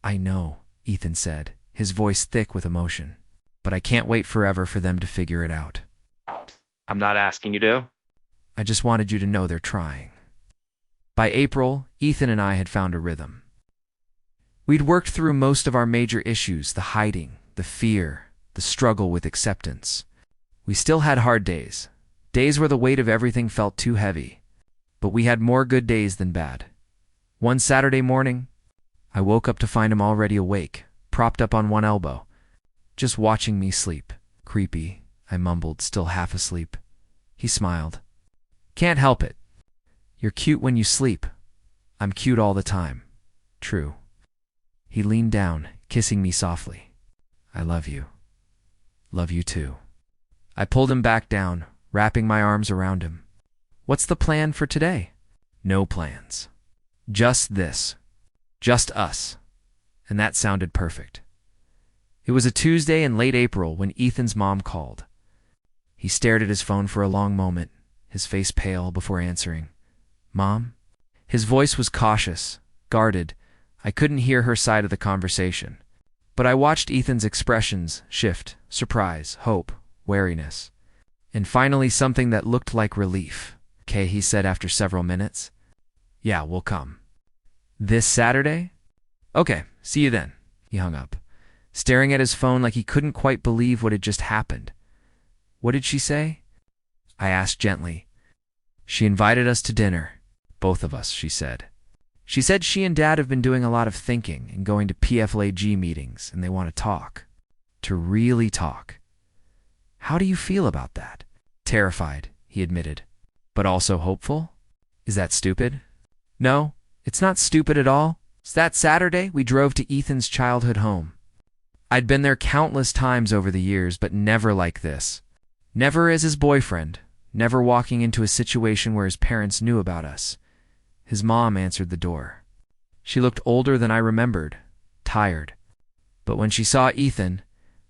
I know," Ethan said, his voice thick with emotion. "But I can't wait forever for them to figure it out." I'm not asking you to. "I just wanted you to know they're trying." By April, Ethan and I had found a rhythm. We'd worked through most of our major issues, the hiding, the fear, the struggle with acceptance. We still had hard days, days where the weight of everything felt too heavy, but we had more good days than bad. One Saturday morning, I woke up to find him already awake, propped up on one elbow, just watching me sleep. "Creepy," I mumbled, still half asleep. He smiled. "Can't help it. You're cute when you sleep. I'm cute all the time." "True." He leaned down, kissing me softly. "I love you. Love you too." I pulled him back down, wrapping my arms around him. "What's the plan for today?" "No plans. Just this. Just us." And that sounded perfect. It was a Tuesday in late April when Ethan's mom called. He stared at his phone for a long moment, his face pale, before answering. "Mom?" His voice was cautious, guarded. I couldn't hear her side of the conversation. But I watched Ethan's expressions shift: surprise, hope, wariness. And finally something that looked like relief. "Okay," he said after several minutes. "Yeah, we'll come." "This Saturday?" "Okay, see you then." He hung up, staring at his phone like he couldn't quite believe what had just happened. "What did she say?" I asked gently. "She invited us to dinner. Both of us," she said. "She said she and Dad have been doing a lot of thinking and going to PFLAG meetings, and they want to talk. To really talk." "How do you feel about that?" "Terrified," he admitted. "But also hopeful?" "Is that stupid?" "No, it's not stupid at all." That Saturday, we drove to Ethan's childhood home. I'd been there countless times over the years, but never like this. Never as his boyfriend, never walking into a situation where his parents knew about us. His mom answered the door. She looked older than I remembered, tired. But when she saw Ethan,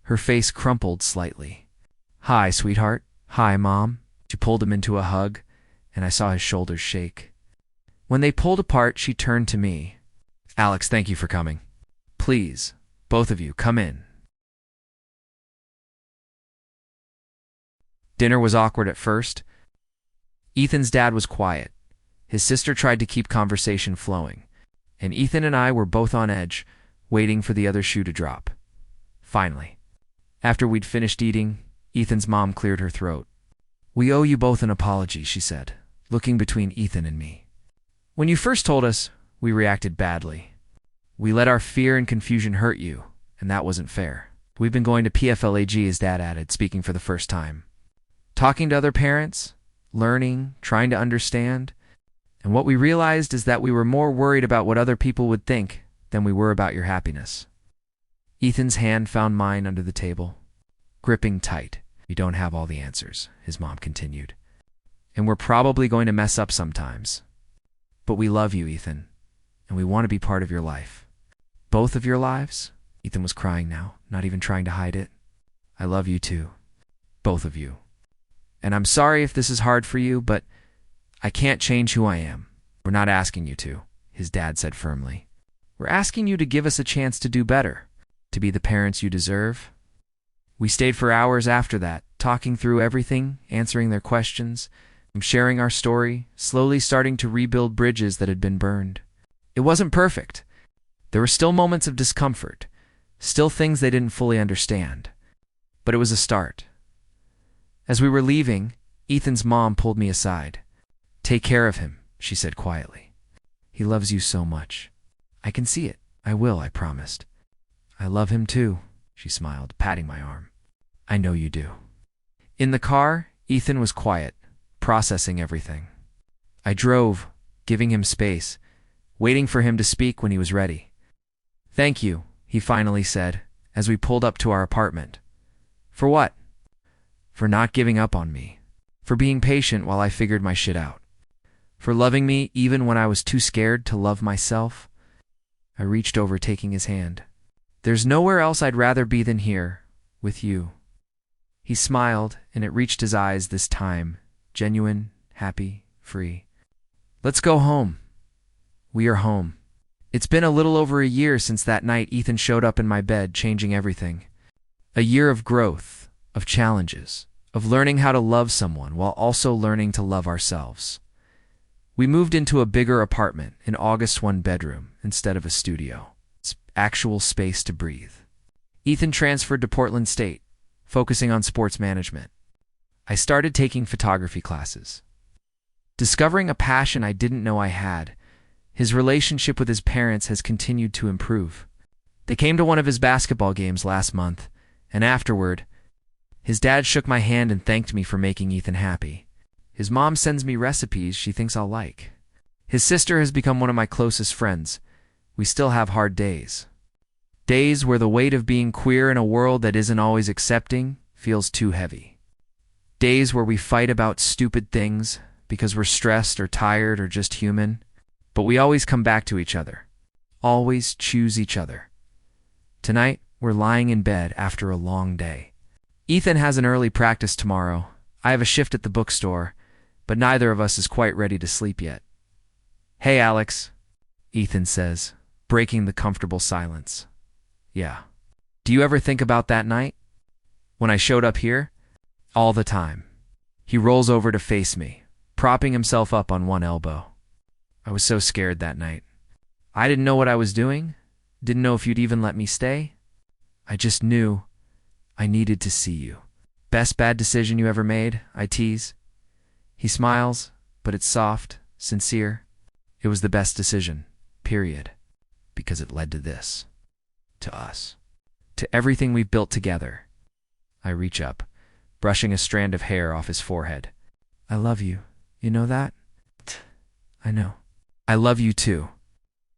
her face crumpled slightly. "Hi, sweetheart." "Hi, Mom." She pulled him into a hug, and I saw his shoulders shake. When they pulled apart, she turned to me. "Alex, thank you for coming. Please, both of you, come in." Dinner was awkward at first. Ethan's dad was quiet. His sister tried to keep conversation flowing, and Ethan and I were both on edge, waiting for the other shoe to drop. Finally, after we'd finished eating, Ethan's mom cleared her throat. "We owe you both an apology," she said, looking between Ethan and me. "When you first told us, we reacted badly. We let our fear and confusion hurt you, and that wasn't fair. We've been going to PFLAG," his dad added, speaking for the first time. "Talking to other parents, learning, trying to understand. And what we realized is that we were more worried about what other people would think than we were about your happiness. Ethan's hand found mine under the table, gripping tight. We don't have all the answers, his mom continued. And we're probably going to mess up sometimes. But we love you, Ethan, and we want to be part of your life. Both of your lives? Ethan was crying now, not even trying to hide it. I love you too. Both of you. And I'm sorry if this is hard for you, but I can't change who I am. We're not asking you to, his dad said firmly. We're asking you to give us a chance to do better, to be the parents you deserve. We stayed for hours after that, talking through everything, answering their questions, sharing our story, slowly starting to rebuild bridges that had been burned. It wasn't perfect. There were still moments of discomfort, still things they didn't fully understand. But it was a start. As we were leaving, Ethan's mom pulled me aside. Take care of him, she said quietly. He loves you so much. I can see it. I will, I promised. I love him too, she smiled, patting my arm. I know you do. In the car, Ethan was quiet, processing everything. I drove, giving him space, waiting for him to speak when he was ready. Thank you, he finally said, as we pulled up to our apartment. For what? For not giving up on me. For being patient while I figured my shit out. For loving me even when I was too scared to love myself. I reached over, taking his hand. There's nowhere else I'd rather be than here, with you. He smiled, and it reached his eyes this time, genuine, happy, free. Let's go home. We are home. It's been a little over a year since that night Ethan showed up in my bed, changing everything. A year of growth, of challenges, of learning how to love someone while also learning to love ourselves. We moved into a bigger apartment, an August 1-bedroom, instead of a studio. It's actual space to breathe. Ethan transferred to Portland State, focusing on sports management. I started taking photography classes. Discovering a passion I didn't know I had, his relationship with his parents has continued to improve. They came to one of his basketball games last month, and afterward, his dad shook my hand and thanked me for making Ethan happy. His mom sends me recipes she thinks I'll like. His sister has become one of my closest friends. We still have hard days. Days where the weight of being queer in a world that isn't always accepting feels too heavy. Days where we fight about stupid things because we're stressed or tired or just human. But we always come back to each other. Always choose each other. Tonight, we're lying in bed after a long day. Ethan has an early practice tomorrow. I have a shift at the bookstore, but neither of us is quite ready to sleep yet. Hey, Alex, Ethan says, breaking the comfortable silence. Yeah. Do you ever think about that night? When I showed up here? All the time. He rolls over to face me, propping himself up on one elbow. I was so scared that night. I didn't know what I was doing, didn't know if you'd even let me stay. I just knew I needed to see you. Best bad decision you ever made, I tease. He smiles, but it's soft, sincere. It was the best decision, period. Because it led to this. To us. To everything we've built together. I reach up, brushing a strand of hair off his forehead. I love you. You know that? I know. I love you too.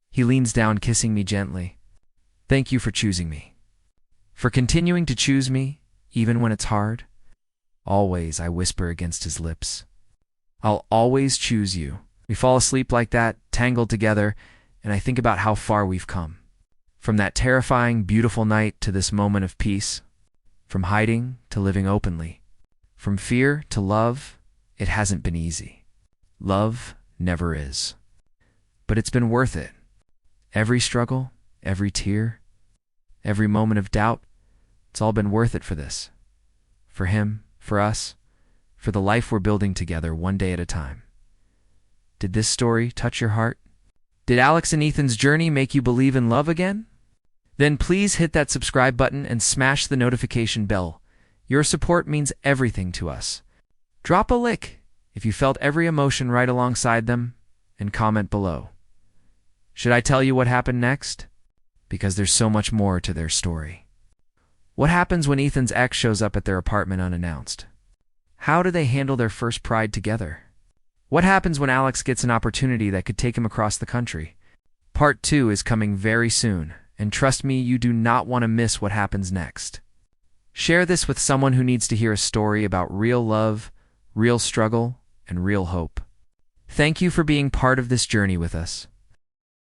He leans down, kissing me gently. Thank you for choosing me. For continuing to choose me, even when it's hard. Always, I whisper against his lips. I'll always choose you. We fall asleep like that, tangled together, and I think about how far we've come. From that terrifying, beautiful night to this moment of peace. From hiding to living openly. From fear to love, it hasn't been easy. Love never is. But it's been worth it. Every struggle, every tear, every moment of doubt, it's all been worth it for this. For him, for us, for the life we're building together one day at a time. Did this story touch your heart? Did Alex and Ethan's journey make you believe in love again? Then please hit that subscribe button and smash the notification bell. Your support means everything to us. Drop a like if you felt every emotion right alongside them, and comment below. Should I tell you what happened next? Because there's so much more to their story. What happens when Ethan's ex shows up at their apartment unannounced? How do they handle their first Pride together? What happens when Alex gets an opportunity that could take him across the country? Part 2 is coming very soon, and trust me, you do not want to miss what happens next. Share this with someone who needs to hear a story about real love, real struggle, and real hope. Thank you for being part of this journey with us.